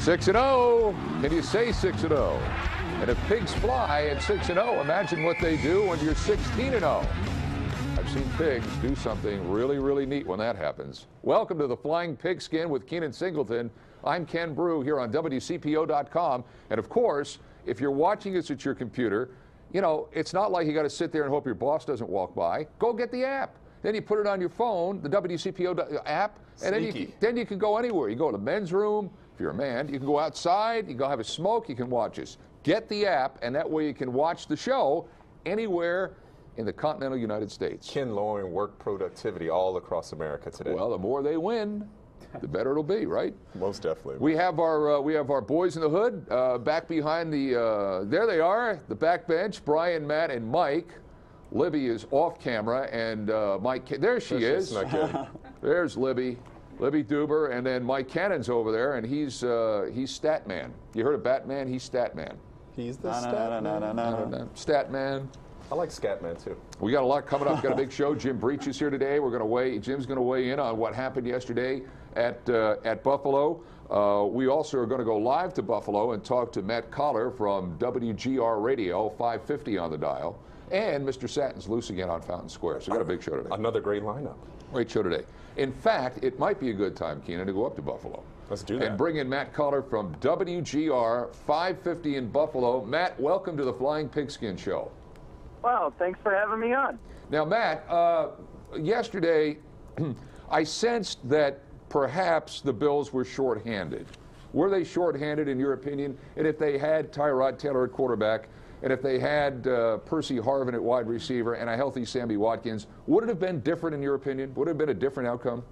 6-0. Can you say 6-0? And if pigs fly at 6-0, imagine what they do when you're 16-0. I've seen pigs do something really, really neat when that happens. Welcome to the Flying Pigskin with Keenan Singleton. I'm Ken Broo here on WCPO.com. And of course, if you're watching this at your computer, you know, it's not like you got to sit there and hope your boss doesn't walk by. Go get the app. Then you put it on your phone, the WCPO app, and then you can go anywhere. You go to the men's room, if you're a man. You can go outside, you can go have a smoke, you can watch us. Get the app, and that way you can watch the show anywhere in the continental United States. Ken lowering work productivity all across America today. Well, the more they win, the better it'll be, right? Most definitely. We have our boys in the hood back behind the. There they are, the back bench. Brian, Matt, and Mike. Libby is off camera, and Mike. There she is. There's Libby Duber, and then Mike Cannon's over there, and he's Statman. You heard of Batman? He's Statman. He's the Statman. Statman. I like Scatman too. We got a lot coming up. Got a big show. Jim Breech is here today. Jim's going to weigh in on what happened yesterday at Buffalo. We also are going to go live to Buffalo and talk to Matt Coller from WGR Radio, 550 on the dial. And Mr. Satin's loose again on Fountain Square. So we got a big show today. Another great lineup. Great show today. In fact, it might be a good time, Keenan, to go up to Buffalo. Let's do that. And bring in Matt Coller from WGR 550 in Buffalo. Matt, welcome to the Flying Pigskin Show. Wow, thanks for having me on. Now, Matt, yesterday I sensed that perhaps the Bills were shorthanded. Were they shorthanded in your opinion? And if they had Tyrod Taylor at quarterback, and if they had Percy Harvin at wide receiver and a healthy Sammy Watkins, would it have been different in your opinion? Would it have been a different outcome?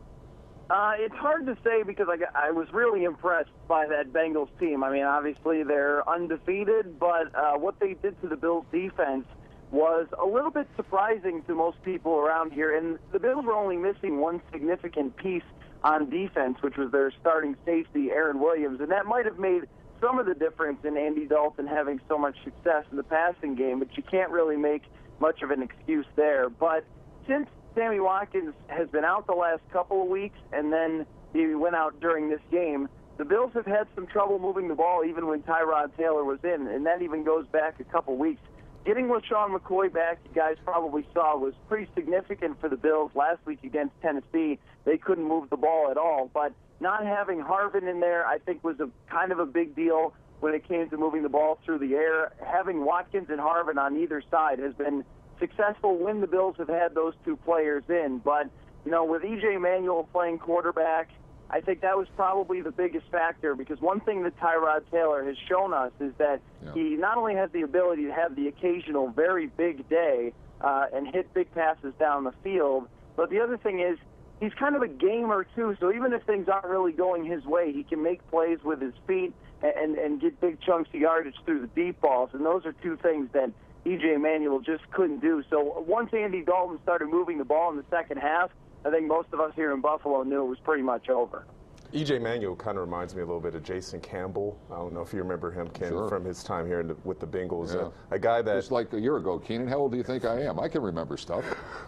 It's hard to say because I was really impressed by that Bengals team. I mean, obviously they're undefeated, but what they did to the Bills defense was a little bit surprising to most people around here. And the Bills were only missing one significant piece on defense, which was their starting safety, Aaron Williams. And that might have made some of the difference in Andy Dalton having so much success in the passing game, but you can't really make much of an excuse there. But since Sammy Watkins has been out the last couple of weeks, and then he went out during this game, the Bills have had some trouble moving the ball even when Tyrod Taylor was in, and that even goes back a couple weeks. Getting LaShawn McCoy back, you guys probably saw, was pretty significant for the Bills last week against Tennessee. They couldn't move the ball at all, but not having Harvin in there, I think, was a kind of a big deal when it came to moving the ball through the air. Having Watkins and Harvin on either side has been successful when the Bills have had those two players in. But, you know, with E.J. Manuel playing quarterback, I think that was probably the biggest factor, because one thing that Tyrod Taylor has shown us is that he not only has the ability to have the occasional very big day and hit big passes down the field, but the other thing is he's kind of a gamer too, so even if things aren't really going his way, he can make plays with his feet and get big chunks of yardage through the deep balls, and those are two things that E.J. Manuel just couldn't do. So once Andy Dalton started moving the ball in the second half, I think most of us here in Buffalo knew it was pretty much over. E.J. Manuel kind of reminds me a little bit of Jason Campbell. I don't know if you remember him, Ken, from his time here with the Bengals. Yeah. A guy that... Just like a year ago, Keenan. How old do you think I am? I can remember stuff.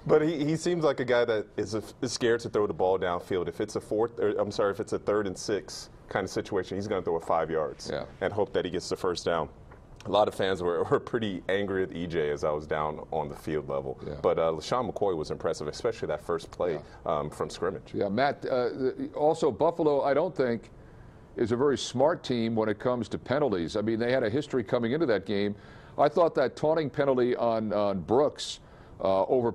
But he seems like a guy that is scared to throw the ball downfield. If it's a if it's a 3rd and 6 kind of situation, he's going to throw it 5 yards and hope that he gets the first down. A lot of fans were pretty angry at EJ as I was down on the field level. Yeah. But LaShawn McCoy was impressive, especially that first play from scrimmage. Yeah, Matt, also Buffalo, I don't think, is a very smart team when it comes to penalties. I mean, they had a history coming into that game. I thought that taunting penalty on Brooks over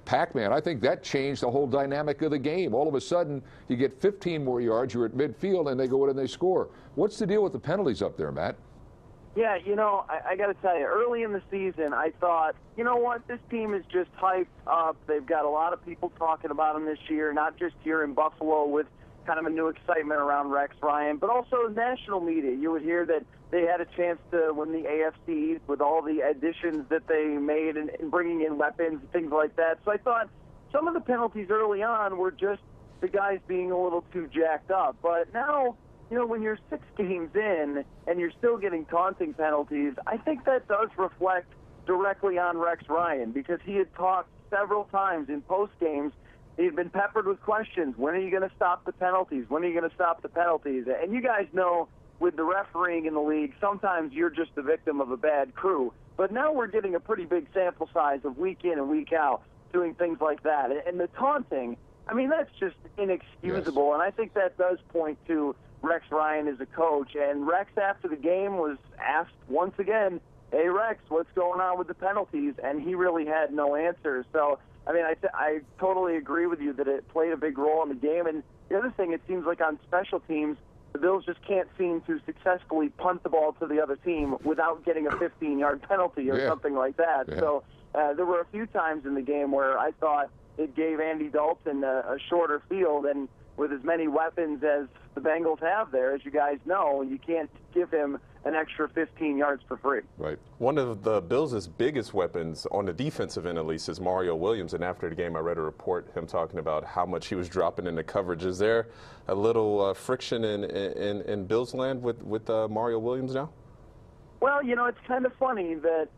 Pac-Man, I think that changed the whole dynamic of the game. All of a sudden, you get 15 more yards, you're at midfield, and they go in and they score. What's the deal with the penalties up there, Matt? Yeah, you know, I got to tell you, early in the season, I thought, you know what, this team is just hyped up. They've got a lot of people talking about them this year, not just here in Buffalo with kind of a new excitement around Rex Ryan, but also national media. You would hear that they had a chance to win the AFC with all the additions that they made and bringing in weapons and things like that. So I thought some of the penalties early on were just the guys being a little too jacked up. But now, you know, when you're 6 games in and you're still getting taunting penalties, I think that does reflect directly on Rex Ryan, because he had talked several times in post games he'd been peppered with questions. When are you going to stop the penalties? When are you going to stop the penalties? And you guys know, with the refereeing in the league, sometimes you're just the victim of a bad crew. But now we're getting a pretty big sample size of week in and week out doing things like that. And the taunting, I mean, that's just inexcusable. Yes. And I think that does point to Rex Ryan as a coach. And Rex, after the game, was asked once again, hey, Rex, what's going on with the penalties? And he really had no answers. So, I mean, I totally agree with you that it played a big role in the game. And the other thing, it seems like on special teams, the Bills just can't seem to successfully punt the ball to the other team without getting a 15-yard penalty or something like that. Yeah. So there were a few times in the game where I thought it gave Andy Dalton a shorter field, and with as many weapons as the Bengals have there, as you guys know, you can't give him an extra 15 yards for free. Right. One of the Bills' biggest weapons on the defensive end, at least, is Mario Williams. And after the game, I read a report, him talking about how much he was dropping in the coverage. Is there a little friction in Bills land with Mario Williams now? Well, you know, it's kind of funny that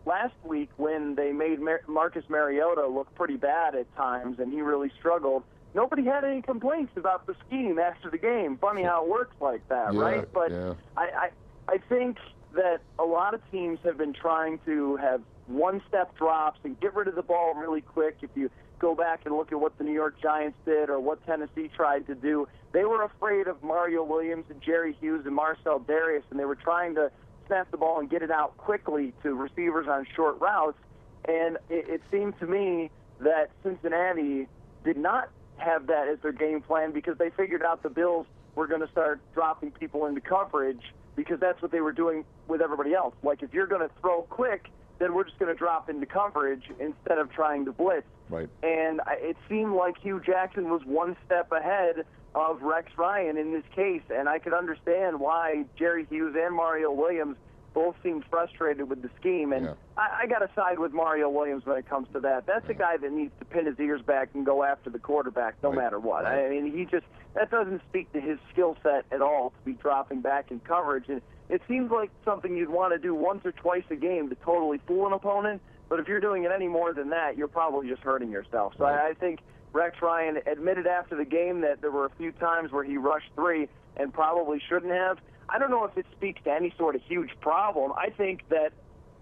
last week when they made Marcus Mariota look pretty bad at times and he really struggled, nobody had any complaints about the scheme after the game. Funny how it works like that, right? But I think that a lot of teams have been trying to have one-step drops and get rid of the ball really quick. If you go back and look at what the New York Giants did or what Tennessee tried to do, they were afraid of Mario Williams and Jerry Hughes and Marcel Darius, and they were trying to snap the ball and get it out quickly to receivers on short routes. And it seemed to me that Cincinnati did not have that as their game plan because they figured out the Bills were going to start dropping people into coverage because that's what they were doing with everybody else. Like, if you're going to throw quick, then we're just going to drop into coverage instead of trying to blitz. Right. And it seemed like Hugh Jackson was one step ahead of Rex Ryan in this case, and I could understand why Jerry Hughes and Mario Williams both seemed frustrated with the scheme. And I got to side with Mario Williams when it comes to that. That's the guy that needs to pin his ears back and go after the quarterback no matter what. I mean, that doesn't speak to his skill set at all to be dropping back in coverage. And it seems like something you'd want to do once or twice a game to totally fool an opponent. But if you're doing it any more than that, you're probably just hurting yourself. So I think Rex Ryan admitted after the game that there were a few times where he rushed three and probably shouldn't have. I don't know if it speaks to any sort of huge problem. I think that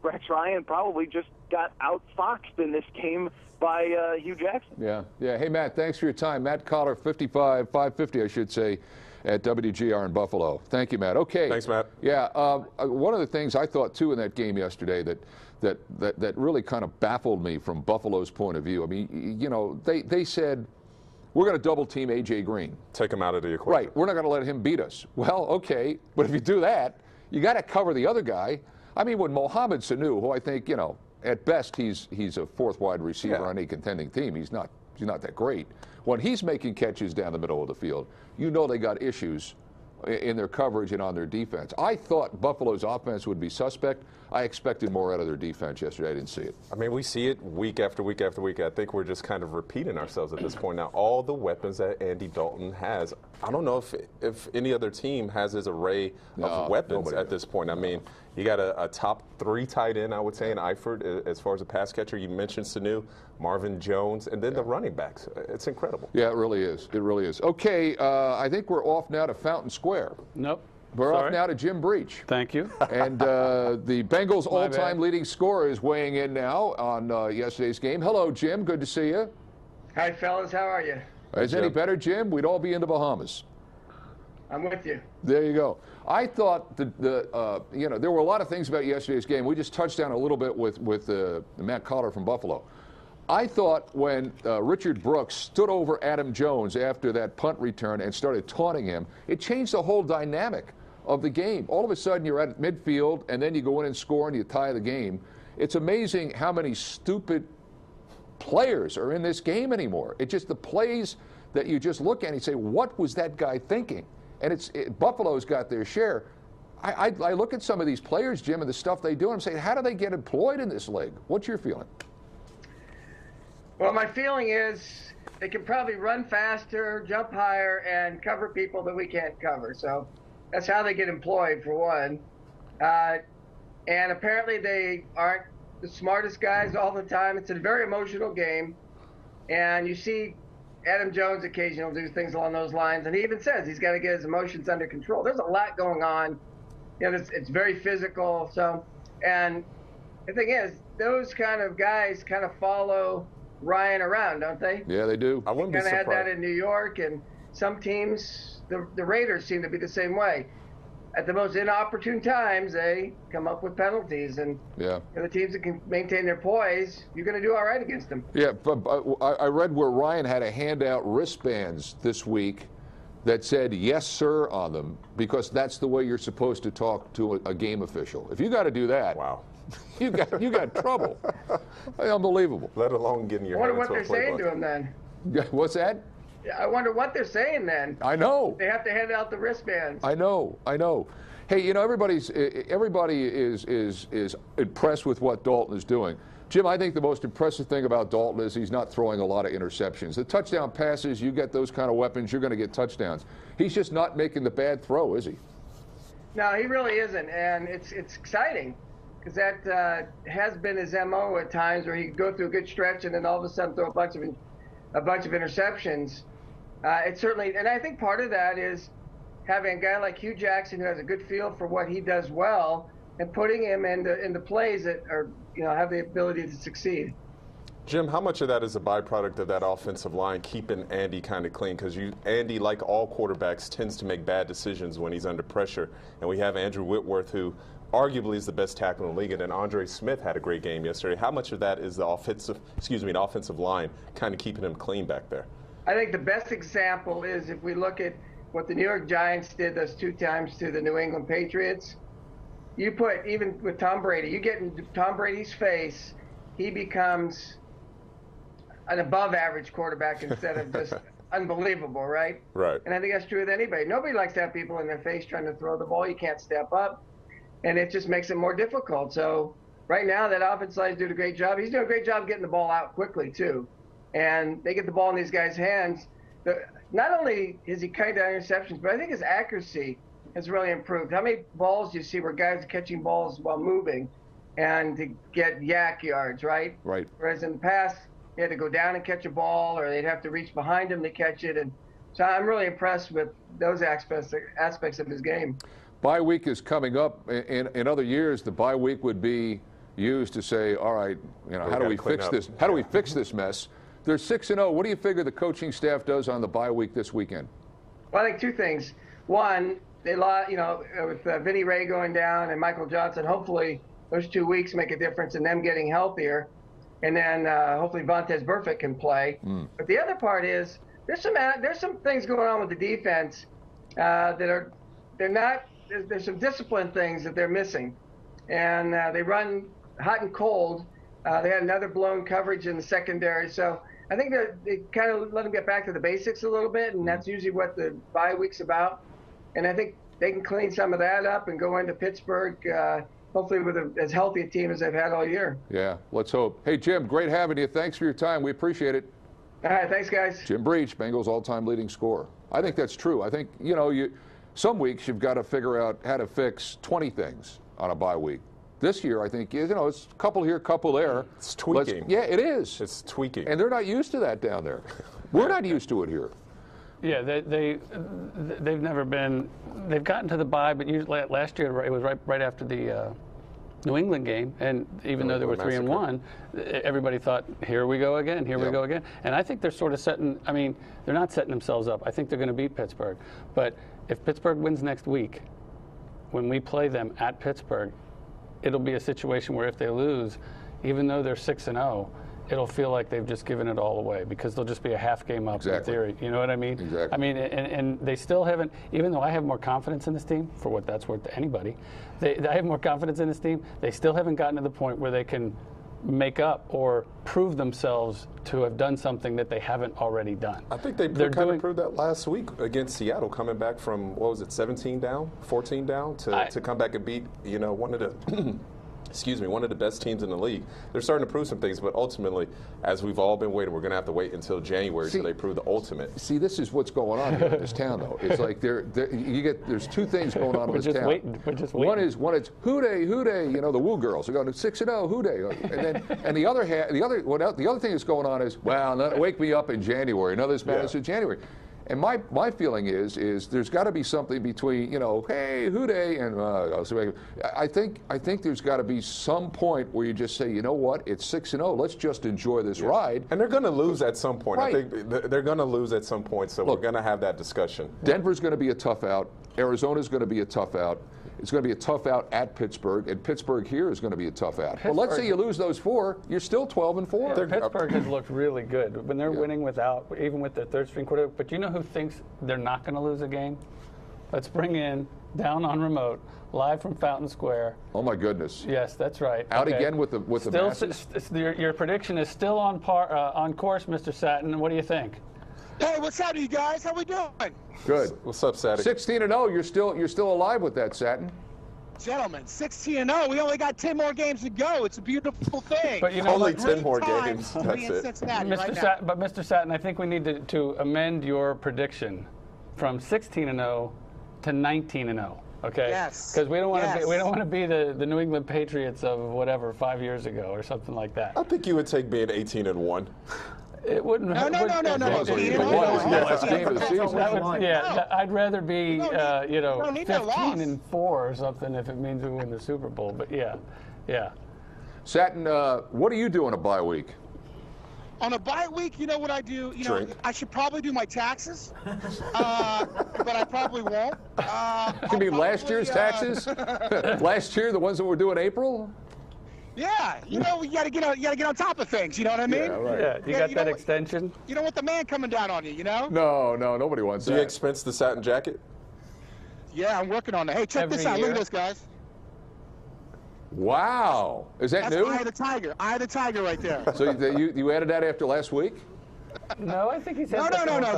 Rex Ryan probably just got outfoxed in this game by Hugh Jackson. Yeah. Hey, Matt, thanks for your time. Matt Coller, 550, I should say, at WGR in Buffalo. Thank you, Matt. Okay. Thanks, Matt. Yeah. One of the things I thought, too, in that game yesterday that really kind of baffled me from Buffalo's point of view. I mean, you know, they said, we're going to double team A.J. Green. Take him out of the equation. Right. We're not going to let him beat us. Well, okay. But if you do that, you got to cover the other guy. I mean, when Mohamed Sanu, who I think, you know, at best he's a fourth wide receiver on a contending team. He's not that great. When he's making catches down the middle of the field, you know they got issues in their coverage and on their defense. I thought Buffalo's offense would be suspect. I expected more out of their defense yesterday. I didn't see it. I mean, we see it week after week after week. I think we're just kind of repeating ourselves at this point now. All the weapons that Andy Dalton has, I don't know if any other team has his array of weapons at this point. I mean, you got a top three tight end, I would say, in Eifert as far as a pass catcher. You mentioned Sanu, Marvin Jones, and then the running backs. It's incredible. Yeah, it really is. It really is. Okay, I think we're off now to Fountain Square. Nope. We're off now to Jim Breech. Thank you. And the Bengals' all-time leading scorer is weighing in now on yesterday's game. Hello, Jim. Good to see you. Hi, fellas. How are you? Is it any better, Jim? We'd all be in the Bahamas. I'm with you. There you go. I thought you know, there were a lot of things about yesterday's game. We just touched on a little bit with Matt Coller from Buffalo. I thought when Richard Brooks stood over Adam Jones after that punt return and started taunting him, it changed the whole dynamic of the game. All of a sudden, you're at midfield, and then you go in and score, and you tie the game. It's amazing how many stupid players are in this game anymore. It's just the plays that you just look at and you say, what was that guy thinking? And Buffalo's got their share. I look at some of these players, Jim, and the stuff they do, and I'm saying, how do they get employed in this league? What's your feeling? Well, my feeling is they can probably run faster, jump higher, and cover people that we can't cover. So that's how they get employed, for one. And apparently they aren't the smartest guys all the time. It's a very emotional game. And you see Adam Jones occasionally do things along those lines, and he even says he's got to get his emotions under control. There's a lot going on. It's very physical. So, and the thing is, those kind of guys kind of follow Ryan around, don't they? Yeah, they do. I wouldn't be surprised. Kind of had that in New York, and some teams, the Raiders seem to be the same way. At the most inopportune times, they come up with penalties, and the teams that can maintain their poise, you're going to do all right against them. Yeah, but I read where Ryan had to hand out wristbands this week that said "yes, sir" on them, because that's the way you're supposed to talk to a game official. If you got to do that, wow, you got trouble. Unbelievable. Let alone getting your hand into a I wonder what they're saying to him then. What's that? I wonder what they're saying then. I know. They have to hand out the wristbands. I know. Hey, everybody is impressed with what Dalton is doing. Jim, I think the most impressive thing about Dalton is he's not throwing a lot of interceptions. The touchdown passes, you get those kind of weapons, you're going to get touchdowns. He's just not making the bad throw, is he? No, he really isn't, and it's exciting because that has been his MO at times, where he could go through a good stretch and then all of a sudden throw a bunch of interceptions. It's certainly, and I think part of that is having a guy like Hugh Jackson who has a good feel for what he does well, and putting him into plays that are, have the ability to succeed. Jim, how much of that is a byproduct of that offensive line keeping Andy kind of clean? Because Andy, like all quarterbacks, tends to make bad decisions when he's under pressure. And we have Andrew Whitworth, who arguably is the best tackle in the league, and then Andre Smith had a great game yesterday. How much of that is the offensive line kind of keeping him clean back there? I think the best example is if we look at what the New York Giants did those 2 times to the New England Patriots. You put, even with Tom Brady, you get in Tom Brady's face, he becomes an above-average quarterback instead of just unbelievable, right? Right. And I think that's true with anybody. Nobody likes to have people in their face trying to throw the ball. You can't step up, and it just makes it more difficult. So right now, that offensive line is doing a great job. He's doing a great job getting the ball out quickly, too. And they get the ball in these guys' hands. Not only is he cutting down interceptions, but I think his accuracy has really improved. How many balls do you see where guys are catching balls while moving and to get yak yards, right? Right. Whereas in the past, they had to go down and catch a ball, or they'd have to reach behind him to catch it. And so I'm really impressed with those aspects of his game. Bye week is coming up. In other years, the bye week would be used to say, all right, how do we fix this? How do we fix this mess? They're 6-0. What do you figure the coaching staff does on the bye week this weekend? Well, I think 2 things. One, they lost, with Vinny Ray going down and Michael Johnson, hopefully those 2 weeks make a difference in them getting healthier. And then hopefully Vontaze Burfict can play. But the other part is there's some things going on with the defense there's some discipline things that they're missing. And they run hot and cold. They had another blown coverage in the secondary. So I think they kind of let them get back to the basics a little bit, and that's usually what the bye week's about. And I think they can clean some of that up and go into Pittsburgh, hopefully with as healthy a team as they've had all year. Yeah, let's hope. Hey, Jim, great having you. Thanks for your time. We appreciate it. All right, thanks, guys. Jim Breech, Bengals all-time leading scorer. I think that's true. I think, some weeks you've got to figure out how to fix 20 things on a bye week. This year, I think, it's a couple here, couple there. It's tweaking. Yeah, it is. It's tweaking. And they're not used to that down there. We're not used to it here. Yeah, they've never been. They've gotten to the bye, but usually last year it was right after the New England game, and even though they were 3-1, everybody thought, here we go again, here we go again. And I think they're sort of setting. I mean, they're not setting themselves up. I think they're going to beat Pittsburgh. But if Pittsburgh wins next week, when we play them at Pittsburgh, it'll be a situation where if they lose, even though they're 6-0, it'll feel like they've just given it all away because they'll just be a half game up in theory. You know what I mean? Exactly. I mean, and they still haven't, even though I have more confidence in this team, for what that's worth to anybody, I have more confidence in this team, they still haven't gotten to the point where they can make up or prove themselves to have done something that they haven't already done. I think they kind of proved that last week against Seattle, coming back from, 17 down, 14 down, to come back and beat, one of the one of the best teams in the league. They're starting to prove some things, but ultimately, as we've all been waiting, we're going to have to wait until January until they prove the ultimate. See, this is what's going on here in this town, though. It's like there's two things going on in this town. We're just waiting. One is who day, the Woo girls are going to 6-0, who day, and the other thing that's going on is, well, wake me up in January. Another this matters in January. And my feeling is there's got to be something between, hey, who day, and I think there's got to be some point where you just say, you know what, it's 6-0, let's just enjoy this ride. And they're going to lose at some point. Right. I think they're going to lose at some point, so we're going to have that discussion. Denver's going to be a tough out. Arizona's going to be a tough out. It's going to be a tough out at Pittsburgh, and Pittsburgh here is going to be a tough out. But let's say you lose those 4, you're still 12-4. Yeah, Pittsburgh has looked really good when they're winning even with their third-string quarterback. But you know who thinks they're not going to lose a game? Let's bring in Down on Remote, live from Fountain Square. Oh my goodness! Yes, that's right. Out again with the masses. Your prediction is still on course, Mr. Satin. What do you think? Hey, what's up, you guys? How we doing? Good. What's up, Satin? 16-0. You're still alive with that, Satin. Gentlemen, 16-0. We only got 10 more games to go. It's a beautiful thing. But only 10 more games. That's it. Cincinnati But Mr. Satin, I think we need to amend your prediction from 16-0 to 19-0. Okay. Yes. Because we don't want to be the New England Patriots of whatever 5 years ago or something like that. I think you would take being 18-1. It wouldn't. No. Last game of the season. I'd rather be 15-4 or something if it means we win the Super Bowl. But yeah. Satin, what do you do on a bye week? On a bye week, you know what I do? Drink. I should probably do my taxes, but I probably won't. You mean last year's taxes? Last year, the ones that were due in April? Yeah, you got to get on top of things. You know what I mean? Yeah, right. Yeah, you got that extension. You don't want the man coming down on you. No, nobody wants that. Do you expense the satin jacket? Yeah, I'm working on it. Hey, check this out. Look at this, guys. Wow, is that That's new? Eye of the Tiger. Eye of the Tiger right there. So you added that after last week? No, I think he said. No.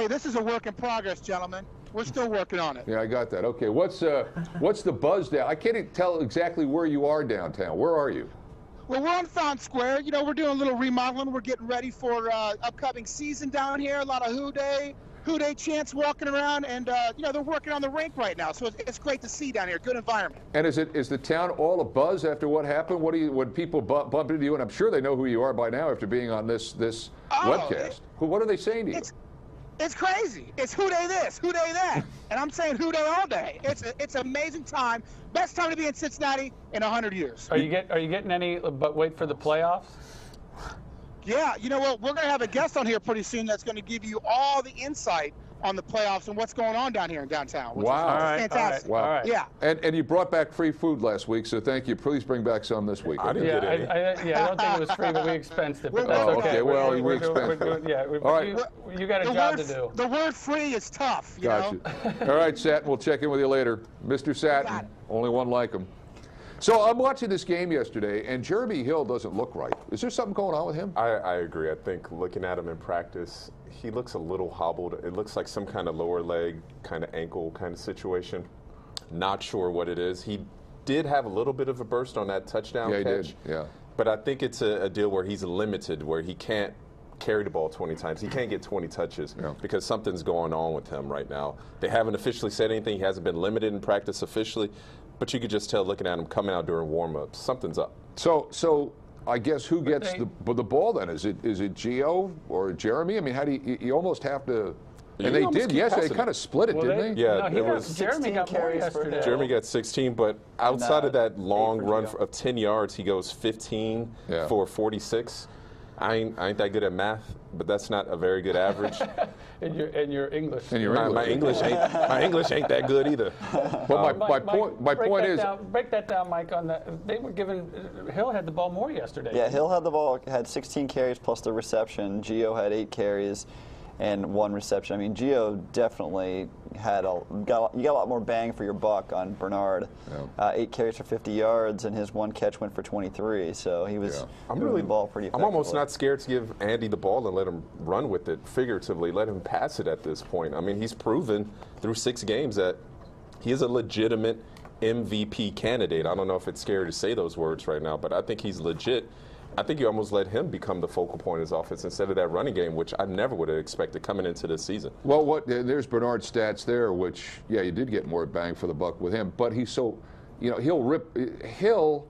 This is a work in progress, gentlemen. We're still working on it. Yeah, I got that. Okay, what's the buzz down? I can't tell exactly where you are downtown. Where are you? Well, we're on Fountain Square. We're doing a little remodeling. We're getting ready for upcoming season down here. A lot of Who Day chants walking around, and they're working on the rink right now. So it's great to see down here. Good environment. And is the town all abuzz after what happened? When people bump into you, and I'm sure they know who you are by now after being on this webcast. What are they saying to you? It's crazy. It's Who Day this, Who Day that, and I'm saying Who Day all day. It's an amazing time. Best time to be in Cincinnati in 100 years. Are you getting any? But wait for the playoffs. Yeah, you know what? We're going to have a guest on here pretty soon that's going to give you all the insight on the playoffs and what's going on down here in downtown. Which is fantastic. Wow. All right. Yeah. And you brought back free food last week, so thank you. Please bring back some this week. I didn't get any. I don't think it was free, but we expensed it. But Oh, that's okay. Well, we expensed it. All right. You got a job to do. The word free is tough, you know? All right, Satin, we'll check in with you later. Mr. Satin, only one like him. So I'm watching this game yesterday, and Jeremy Hill doesn't look right. Is there something going on with him? I agree. I think looking at him in practice, he looks a little hobbled. It looks like some kind of lower leg, kind of ankle kind of situation. Not sure what it is. He did have a little bit of a burst on that touchdown catch. Yeah, he did. Yeah. But I think it's a deal where he's limited, where he can't carry the ball 20 times. He can't get 20 touches because something's going on with him right now. They haven't officially said anything. He hasn't been limited in practice officially, but you could just tell looking at him coming out during warm-ups, something's up. So I guess who gets the ball then? Is it Gio or Jeremy? I mean, how do you almost have to? And they did yesterday. They kind of split it, didn't they? Yeah, no, it was Jeremy got more yesterday. Jeremy got 16, but outside of that long run of 10 yards, he goes 15 for 46. I ain't that good at math, but that's not a very good average. And your English. My English ain't that good either. Well, my point is, break that down, Mike. On that, they were given. Hill had the ball more yesterday. Yeah, Hill had the ball, had 16 carries plus the reception. Gio had 8 carries and 1 reception. I mean, Gio definitely had you got a lot more bang for your buck on Bernard. Yeah. 8 carries for 50 yards, and his 1 catch went for 23. So he was moving the ball pretty effectively. I'm almost not scared to give Andy the ball and let him run with it figuratively. Let him pass it at this point. I mean, he's proven through 6 games that he is a legitimate MVP candidate. I don't know if it's scary to say those words right now, but I think he's legit. I think you almost let him become the focal point of his offense instead of that running game, which I never would have expected coming into this season. Well, there's Bernard's stats there, which, yeah, you did get more bang for the buck with him, but he's so, he'll,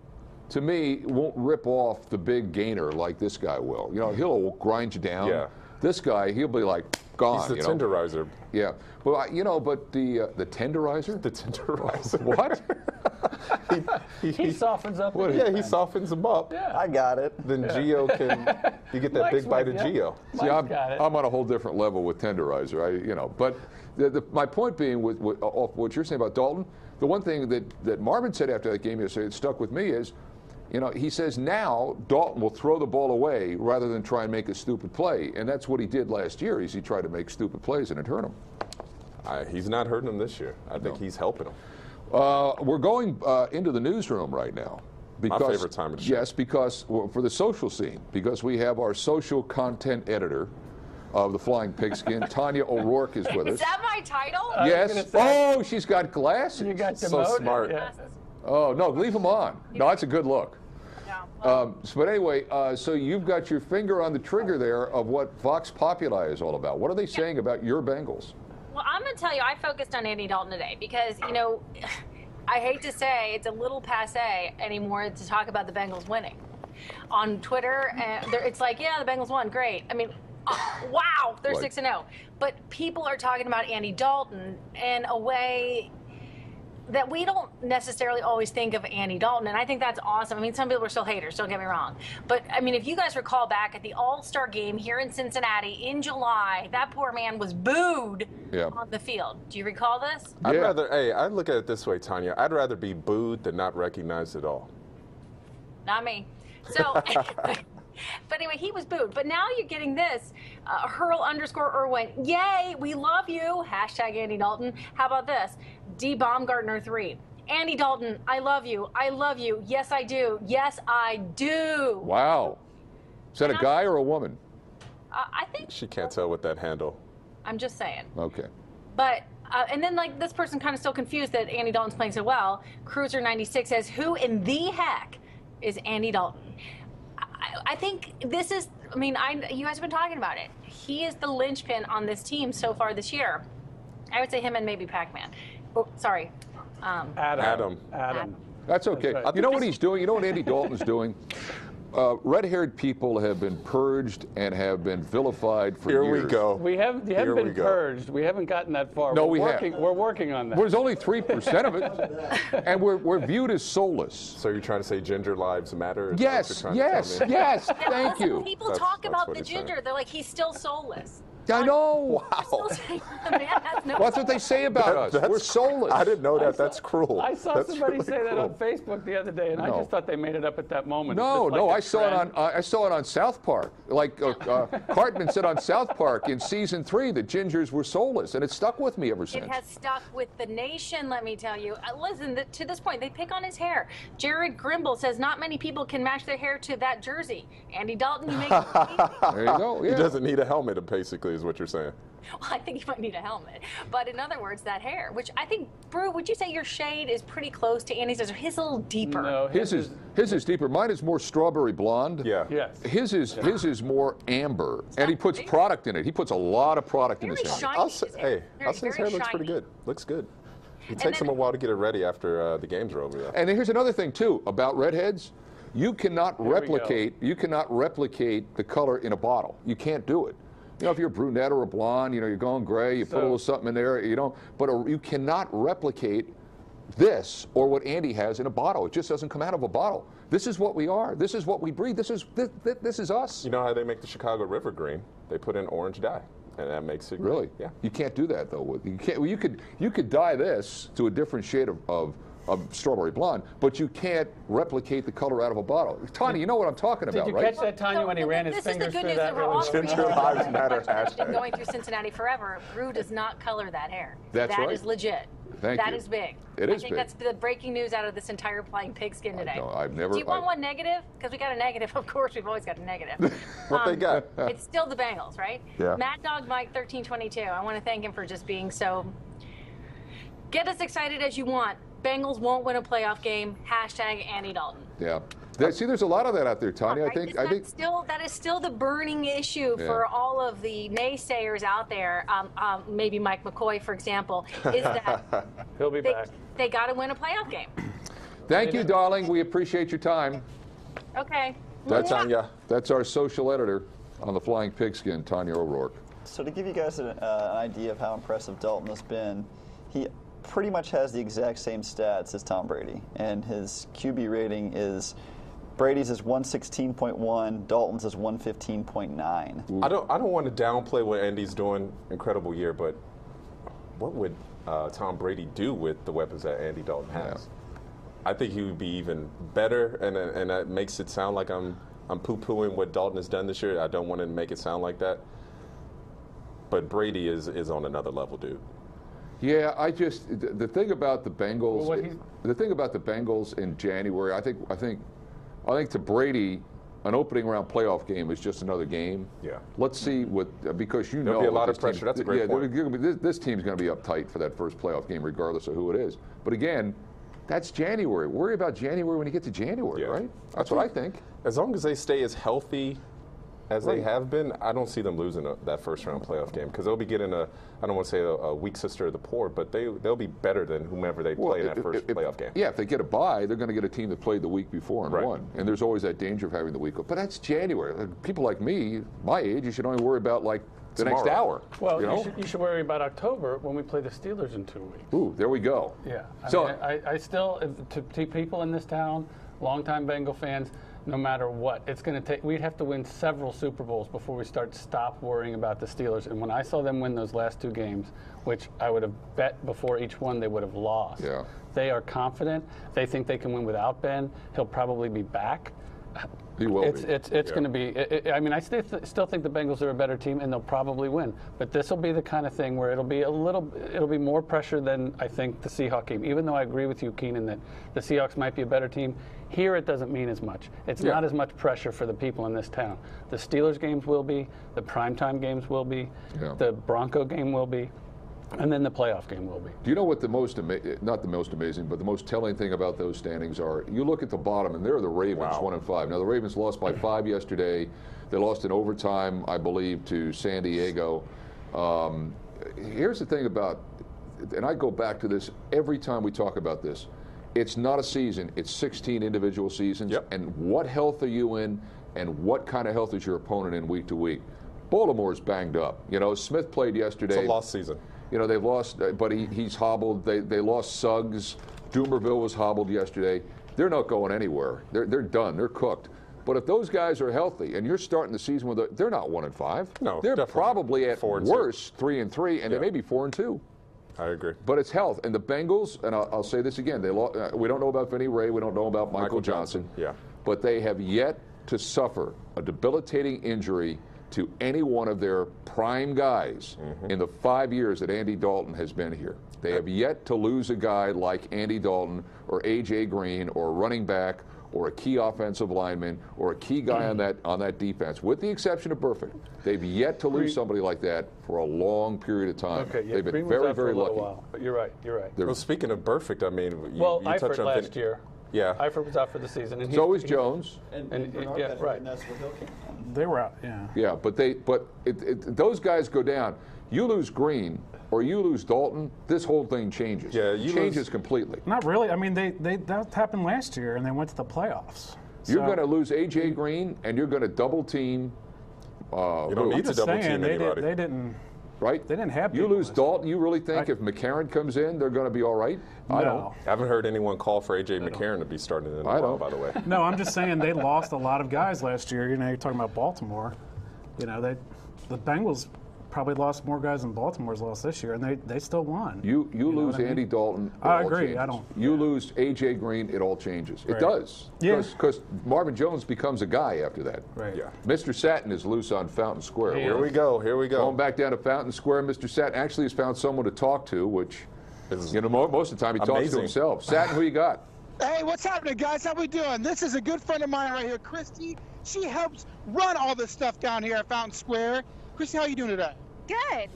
to me, won't rip off the big gainer like this guy will. He'll grind you down. Yeah. This guy, he'll be like, gone. He's the tenderizer. Yeah. Well, but the tenderizer? The tenderizer. What? he softens up. He softens them up. Yeah. I got it. Then Gio you get that Mike's big bite of Gio. See, I'm on a whole different level with tenderizer. But my point being with what you're saying about Dalton, the one thing that Marvin said after that game yesterday that stuck with me is, he says now Dalton will throw the ball away rather than try and make a stupid play. And that's what he did last year, is he tried to make stupid plays and it hurt him. He's not hurting him this year. I think he's helping him. We're going into the newsroom right now. My favorite time of the show. Yes, because for the social scene, because we have our social content editor of the Flying Pigskin, Tanya O'Rourke, is with us. Is that my title? Yes. Oh, she's got glasses. You got so smart. Yeah. Oh, no, leave them on. No, that's a good look. But anyway, so you've got your finger on the trigger there of what Vox Populi is all about. What are they saying about your Bengals? Well, I'm going to tell you, I focused on Andy Dalton today because, I hate to say it's a little passe anymore to talk about the Bengals winning. On Twitter, it's like, yeah, the Bengals won, great. I mean, wow, they're 6-0. But people are talking about Andy Dalton in a way that we don't necessarily always think of Andy Dalton, and I think that's awesome. I mean, some people are still haters, don't get me wrong. But, I mean, if you guys recall back at the All-Star game here in Cincinnati in July, that poor man was booed on the field. Do you recall this? I look at it this way, Tanya. I'd rather be booed than not recognized at all. Not me. So... But anyway, he was booed. But now you're getting this. Hurl_Irwin. Yay, we love you. Hashtag Andy Dalton. How about this? D. Baumgartner 3. Andy Dalton, I love you. I love you. Yes, I do. Yes, I do. Wow. Is that a guy or a woman? I think... She can't tell with that handle. I'm just saying. Okay. But... and then, this person kind of still confused that Andy Dalton's playing so well. Cruiser96 says, who in the heck is Andy Dalton? I think this is, you guys have been talking about it. He is the linchpin on this team so far this year. I would say him and maybe Pac-Man. Oh, sorry. Adam. That's okay. That's right. You know what he's doing? You know what Andy Dalton's doing? Red-haired people have been purged and have been vilified for years. Here we go. You haven't been purged. We haven't gotten that far. No, we're we're working on that. There's only 3% of it, and we're viewed as soulless. So you're trying to say ginger lives matter? Yes. Thank you. People talk about the ginger. They're like, he's still soulless. I know. Wow. That's what they say about us. We're soulless. I didn't know that. That's cruel. I saw somebody say that on Facebook the other day, and I just thought they made it up at that moment. No, I saw it on South Park. Like Cartman said on South Park in season 3 that gingers were soulless, and it stuck with me ever since. It has stuck with the nation, let me tell you. Listen, to this point, they pick on his hair. Jared Grimble says not many people can match their hair to that jersey. Andy Dalton, you make it easy. There you go. Yeah. He doesn't need a helmet, basically, is what you're saying. Well, I think you might need a helmet. But in other words, that hair, which I think, Broo, would you say your shade is pretty close to Andy's? Or his a little deeper? No, his is deeper. Mine is more strawberry blonde. Yeah. Yes. His is more amber, and he puts product in it. He puts a lot of product in his hair. I'll say his hair looks pretty good. Looks good. It takes him a while to get it ready after the games are over, though. And here's another thing too about redheads. You cannot replicate the color in a bottle. You can't do it. If you're a brunette or a blonde, you're going gray, you put a little something in there, but you cannot replicate this or what Andy has in a bottle. It just doesn't come out of a bottle. This is what we are. This is what we breathe. This is us. You know how they make the Chicago River green? They put in orange dye, and that makes it green. Really? Yeah. You can't do that though. You can't. Well, you could dye this to a different shade of strawberry blonde, but you can't replicate the color out of a bottle. Tanya, you know what I'm talking about, right? Did you catch that, Tanya, when he ran his fingers through that? Ginger lives matter hashtag. Going through Cincinnati forever, Broo does not color that hair. That's right. That is legit. Thank you. That is big. It is I think big. that's the breaking news out of this entire Flying Pigskin today. No, I've never. Do you want one negative? Because we got a negative. Of course, we've always got a negative. What they got? It's still the Bengals, right? Yeah. Mad Dog Mike 1322. I want to thank him for just being so. Get as excited as you want. Bengals won't win a playoff game. # Andy Dalton. Yeah. See, there's a lot of that out there, Tanya. Right? I think that is still the burning issue for all of the naysayers out there. Maybe Mike McCoy, for example, is that he'll be back. They got to win a playoff game. Thank you, darling. We appreciate your time. Okay. That's Tanya. That's our social editor on the Flying Pigskin, Tanya O'Rourke. So to give you guys an idea of how impressive Dalton has been, he pretty much has the exact same stats as Tom Brady, and his QB rating is Brady's is 116.1, Dalton's is 115.9. I don't want to downplay what Andy's doing. Incredible year, but what would Tom Brady do with the weapons that Andy Dalton has? Yeah. I think he would be even better, and that makes it sound like I'm poo-pooing what Dalton has done this year. I don't want to make it sound like that. But Brady is on another level, dude. Yeah, the thing about the Bengals, the thing about the Bengals in January, I think to Brady, an opening round playoff game is just another game. Yeah. Let's see because there'll be a lot of pressure. That's a great point. This team's going to be uptight for that first playoff game, regardless of who it is. But again, that's January. Worry about January when you get to January, right? That's what I think. As long as they stay as healthy as they have been, I don't see them losing that first round playoff game, because they'll be getting I don't want to say a weak sister of the poor, but they'll be better than whomever they play in that first playoff game. Yeah, if they get a bye, they're going to get a team that played the week before and won. And there's always that danger of having the week. But that's January. People like me, my age, you should only worry about the next hour. Well, you should worry about October when we play the Steelers in 2 weeks. Ooh, there we go. Yeah. I still, to people in this town, longtime Bengal fans, no matter what, it's going to take. We'd have to win several Super Bowls before we stop worrying about the Steelers. And when I saw them win those last 2 games, which I would have bet before each one they would have lost, they are confident. They think they can win without Ben. He'll probably be back. He will be. It's going to be. I mean, I still think the Bengals are a better team, and they'll probably win. But this will be the kind of thing where it'll be more pressure than I think the Seahawks game. Even though I agree with you, Keenan, that the Seahawks might be a better team, here it doesn't mean as much. It's not as much pressure for the people in this town. The Steelers games will be, the primetime games will be, the Bronco game will be. And then the playoff game will be. Do you know what not the most amazing, but the most telling thing about those standings are? You look at the bottom, and there are the Ravens, 1-5. Now, the Ravens lost by 5 yesterday. They lost in overtime, I believe, to San Diego. Here's the thing about, and I go back to this every time we talk about this, it's not a season. It's 16 individual seasons. Yep. And what health are you in, and what kind of health is your opponent in week to week? Baltimore's banged up. Smith played yesterday. It's a lost season. They've lost, but he's hobbled. They lost Suggs. Doomerville was hobbled yesterday. They're not going anywhere. They're done. They're cooked. But if those guys are healthy, and you're starting the season with they're not 1-5. No, they're probably at 4-2. Worst 3-3, and they may be 4-2. I agree. But it's health, and the Bengals. And I'll say this again: we don't know about Vinny Ray. We don't know about Michael Johnson. Yeah. But they have yet to suffer a debilitating injury to any one of their prime guys in the 5 years that Andy Dalton has been here. They have yet to lose a guy like Andy Dalton or A.J. Green or a running back or a key offensive lineman or a key guy on that defense, with the exception of Burfict. They've yet to lose somebody like that for a long period of time. Okay, They've been Green very, was very for a lucky. while, but you're right. Well, speaking of Burfict, I mean, you touched on last year. Yeah. Eifert was out for the season. And so is Jones. And right. They were out, yeah. Yeah, but those guys go down. You lose Green or you lose Dalton, this whole thing changes. Yeah, it changes completely. Not really. I mean, that happened last year, and they went to the playoffs. You're going to lose A.J. Green, and you're going to double team. You don't need to double team anybody. They didn't. Right? They didn't have. You lose Dalton. You really think if McCarron comes in, they're going to be all right? No. I don't. I haven't heard anyone call for A.J. McCarron to be starting in the while, by the way. No, I'm just saying they lost a lot of guys last year. You're talking about Baltimore. The Bengals probably lost more guys than Baltimore's lost this year, and they still won. You lose Andy Dalton. I agree. Changes. You lose A.J. Green. It all changes. Right. It does. Yeah. Because Marvin Jones becomes a guy after that. Right. Yeah. Mr. Satin is loose on Fountain Square. Here we go. Going back down to Fountain Square, Mr. Satin actually has found someone to talk to, which most of the time he talks to himself. Satin, who you got? Hey, what's happening, guys? How we doing? This is a good friend of mine right here, Christy. She helps run all this stuff down here at Fountain Square. Christy, how are you doing today? Good.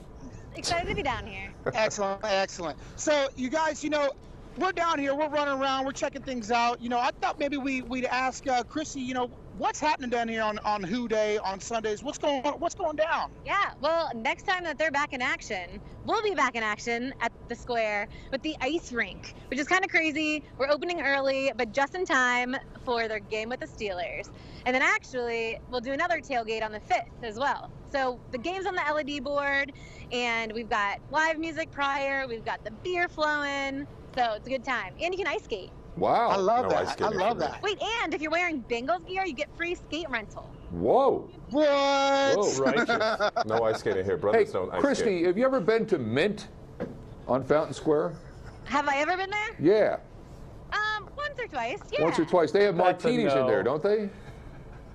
Excited to be down here. Excellent. So, you guys, we're down here, we're running around, we're checking things out. I thought maybe we'd ask Chrissy, what's happening down here on Who Day on Sundays? What's going down? Yeah, well, next time that they're back in action, we'll be back in action at the Square with the ice rink, which is kind of crazy. We're opening early, but just in time for their game with the Steelers. And then actually, we'll do another tailgate on the 5th as well. So the game's on the LED board, and we've got live music prior, we've got the beer flowing, so it's a good time. And you can ice skate. Wow. I love that. I love that. Wait, and if you're wearing Bengals gear, you get free skate rental. Whoa. What? Whoa, righteous. No ice skating here. Brothers hey, don't ice Christy, skate. have you ever been to Mint on Fountain Square? Have I ever been there? Yeah. Once or twice, yeah. Once or twice. They have martinis in there, don't they?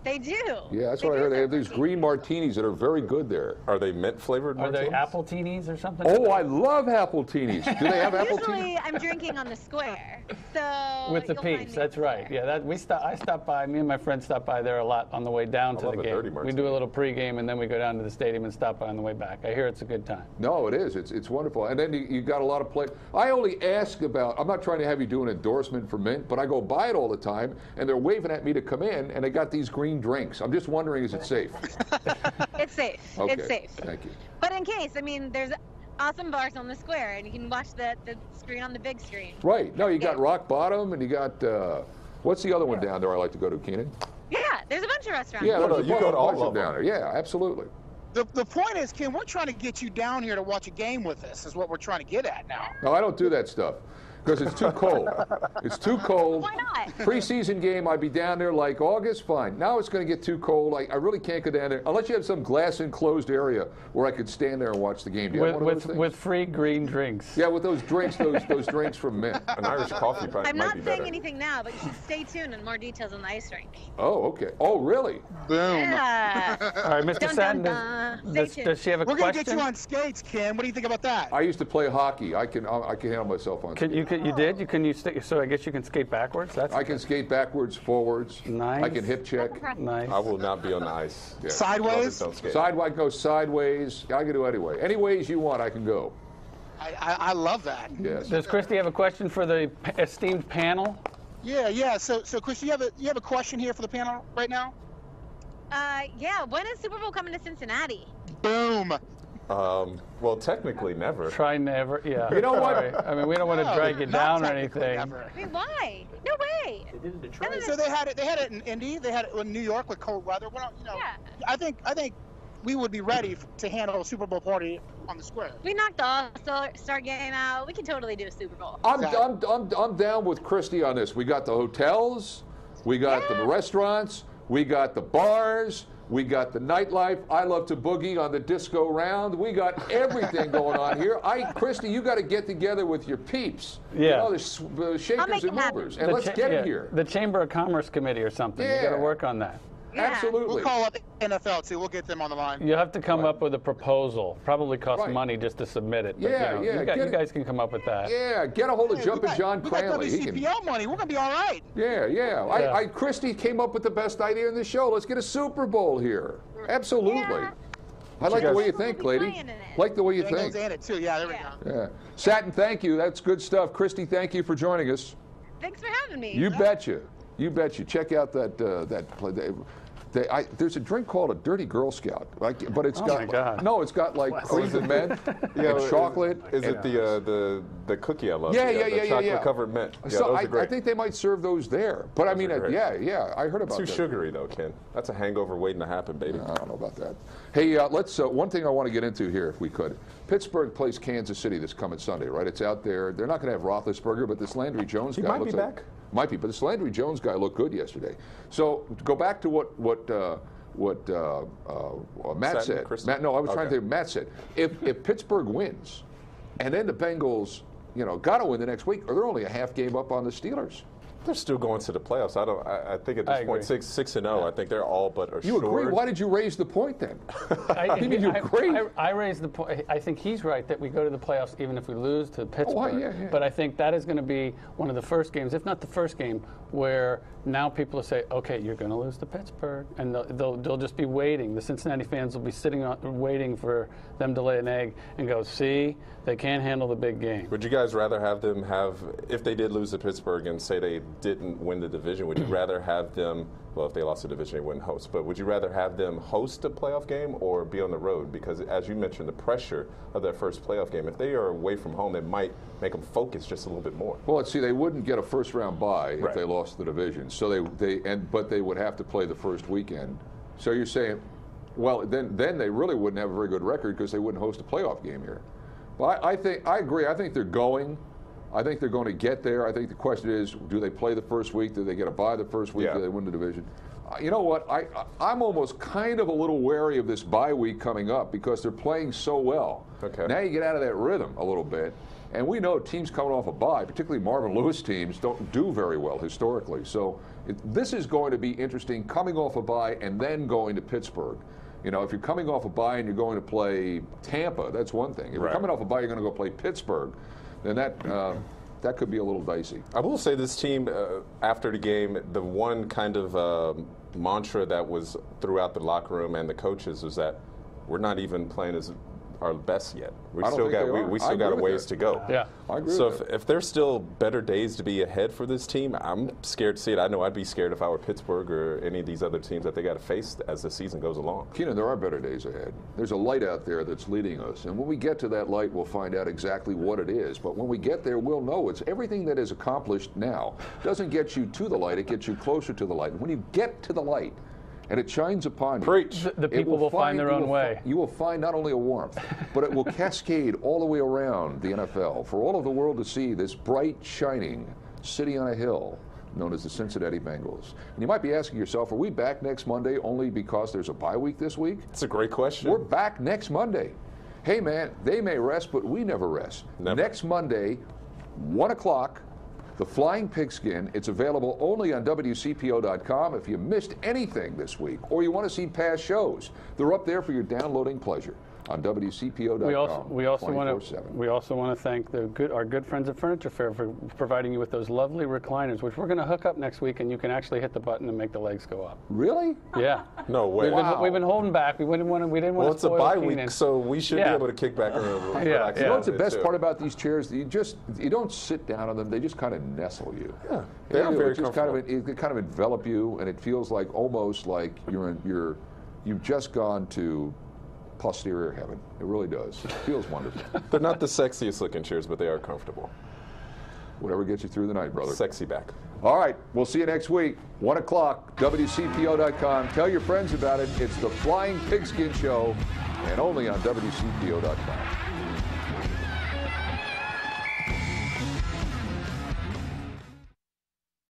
They do. Yeah, that's what I heard. They have these green martinis that are very good there. Are they mint flavored? Are they apple teenies or something? Oh, I love apple teenies. Do they have apple teenies? Usually, I'm drinking on the Square, so With the peeps, that's right. Yeah, I stopped by. Me and my friend stopped by there a lot on the way down to the game. We do a little pregame and then we go down to the stadium and stop by on the way back. I hear it's a good time. No, it is. It's wonderful. And then you got a lot of play. I only ask about. I'm not trying to have you do an endorsement for Mint, but I go by it all the time, and they're waving at me to come in, and they got these green drinks. I'm just wondering, is it safe? It's safe. Okay. It's safe. Thank you. But in case, there's awesome bars on the Square, and you can watch the screen on the big screen. Right. No, you got Rock Bottom, and you got what's the other one down there I like to go to, Keenan? Yeah, there's a bunch of restaurants. Yeah, you go to all of them down there. Yeah, absolutely. The point is, Ken, we're trying to get you down here to watch a game with us, is what we're trying to get at now. No, I don't do that stuff. Because it's too cold. It's too cold. Why not? Preseason game, I'd be down there like August, fine. Now it's going to get too cold. I really can't go down there unless you have some glass enclosed area where I could stand there and watch the game. Do you have one of those things? With free green drinks. Yeah, with those drinks, those drinks from Mint. An Irish coffee probably I'm might not be saying better. anything now, but you should stay tuned and more details on the ice rink. Oh, okay. Oh, really? Boom. Yeah. All right, Mr. Satin, does she have a We're question? going to get you on skates, Ken. What do you think about that? I used to play hockey. I can handle myself on skates. You did? So I guess you can skate backwards? I can skate backwards, forwards. Nice. I can hip check. Nice. I will not be on the ice. Yeah. Sideways? Sideways, go sideways. I can do anyway. Any ways you want, I can go. I love that. Yes. Does Christy have a question for the esteemed panel? Yeah. So Chris, you have a question here for the panel right now? Yeah. When is Super Bowl coming to Cincinnati? Boom. Well, technically never. Try never. Yeah. You know what? I mean, we don't want to drag you down or anything. Never. I mean, why? No way. They did it in Detroit. So they had it in Indy. They had it in New York with cold weather. Well, Yeah. I think we would be ready to handle a Super Bowl party on the Square. We knocked the All-Star game out. We can totally do a Super Bowl. I'm down with Christy on this. We got the hotels, we got the restaurants, we got the bars, we got the nightlife. I love to boogie on the disco round. We got everything going on here. Christy, you got to get together with your peeps. Yeah. The shakers and movers, and let's get it here. The Chamber of Commerce Committee or something. You got to work on that. Yeah. Absolutely. We'll call up NFL too. We'll get them on the line. You have to come up with a proposal. Probably costs money just to submit it. But, you guys can come up with that. Yeah, get a hold of Jumpin' John Cranley. We got WCPO money. We're gonna be all right. Yeah. Christy came up with the best idea in the show. Let's get a Super Bowl here. Absolutely. Yeah. I like the way you think, We'll be lady. playing in it. Like the way you Bengals think. and it too. Yeah, there we go. Yeah. Satin, thank you. That's good stuff. Christy, thank you for joining us. Thanks for having me. You betcha. You betcha. Check out that play. There's a drink called a Dirty Girl Scout, but it's got my God. no, it's got like cream and mint and chocolate. Is it the cookie I love? Yeah. Chocolate covered mint. Yeah, So those are great. I think they might serve those there. But I mean, I heard about Too that. sugary though, Ken. That's a hangover waiting to happen, baby. I don't know about that. Hey, let's. One thing I want to get into here, if we could. Pittsburgh plays Kansas City this coming Sunday, right? It's out there. They're not going to have Roethlisberger, but this Landry Jones guy might looks be like back. Might be, but this Landry Jones guy looked good yesterday. So to go back to what Matt said. I was trying to think. Matt said if Pittsburgh wins, and then the Bengals, got to win the next week, or they're only a half game up on the Steelers. They're still going to the playoffs. I think at this point, 6-0. I think they're all but assured. You agree? Why did you raise the point then? You agree? I raised the point. I think he's right that we go to the playoffs even if we lose to Pittsburgh. Yeah. But I think that is going to be one of the first games, if not the first game, where now people will say, okay, you're going to lose to Pittsburgh, and they'll just be waiting. The Cincinnati fans will be sitting waiting for them to lay an egg and go, see, they can't handle the big game. Would you guys rather have them if they did lose to Pittsburgh and say they didn't win the division, would you rather have them, well, if they lost the division, they wouldn't host, but would you rather have them host a playoff game or be on the road? Because as you mentioned, the pressure of that first playoff game, if they are away from home, it might make them focus just a little bit more. Well, see, they wouldn't get a first-round bye if they lost the division. So but they would have to play the first weekend. So you're saying, well, then they really wouldn't have a very good record because they wouldn't host a playoff game here. Well, I agree. I think they're going. I think they're going to get there. I think the question is, do they play the first week? Do they get a bye the first week? Do they win the division? You know what? I'm almost kind of a little wary of this bye week coming up because they're playing so well. Okay. Now you get out of that rhythm a little bit. And we know teams coming off a bye, particularly Marvin Lewis teams, don't do very well historically. So this is going to be interesting, coming off a bye and then going to Pittsburgh. You know, if you're coming off a bye and you're going to play Tampa, that's one thing. If you're coming off a bye, you're going to go play Pittsburgh, then that could be a little dicey. I will say this team, after the game, the one kind of mantra that was throughout the locker room and the coaches was that we're not even playing as our best yet. We still got a ways to go. Yeah, I agree. So if there's still better days to be ahead for this team, I'm scared to see it. I know I'd be scared if I were Pittsburgh or any of these other teams that they got to face as the season goes along. Keenan, there are better days ahead. There's a light out there that's leading us, and when we get to that light, we'll find out exactly what it is. But when we get there, we'll know it's everything that is accomplished now doesn't get you to the light; it gets you closer to the light. And when you get to the light, and it shines upon you. Preach. The people will find their own way. You will find not only a warmth, but it will cascade all the way around the NFL for all of the world to see this bright, shining city on a hill known as the Cincinnati Bengals. And you might be asking yourself, are we back next Monday only because there's a bye week this week? It's a great question. We're back next Monday. Hey, man, they may rest, but we never rest. Never. Next Monday, 1 o'clock, The Flying Pigskin. It's available only on WCPO.com. If you missed anything this week or you want to see past shows, they're up there for your downloading pleasure on WCPO.com. We also want to thank our good friends at Furniture Fair for providing you with those lovely recliners, which we're going to hook up next week, and you can actually hit the button and make the legs go up. Really? Yeah. No way. We've been holding back. We didn't want to. Well, it's a bye week, so we should be able to kick back and relax. You know what's the best part about these chairs? You don't sit down on them; they just kind of nestle you. Yeah, they are very comfortable. They kind of envelop you, and it feels like almost like you've just gone to posterior heaven. It really does. It feels wonderful. They're not the sexiest looking chairs, but they are comfortable. Whatever gets you through the night, brother. Sexy back. All right. We'll see you next week. 1 o'clock, WCPO.com. Tell your friends about it. It's the Flying Pigskin Show, and only on WCPO.com.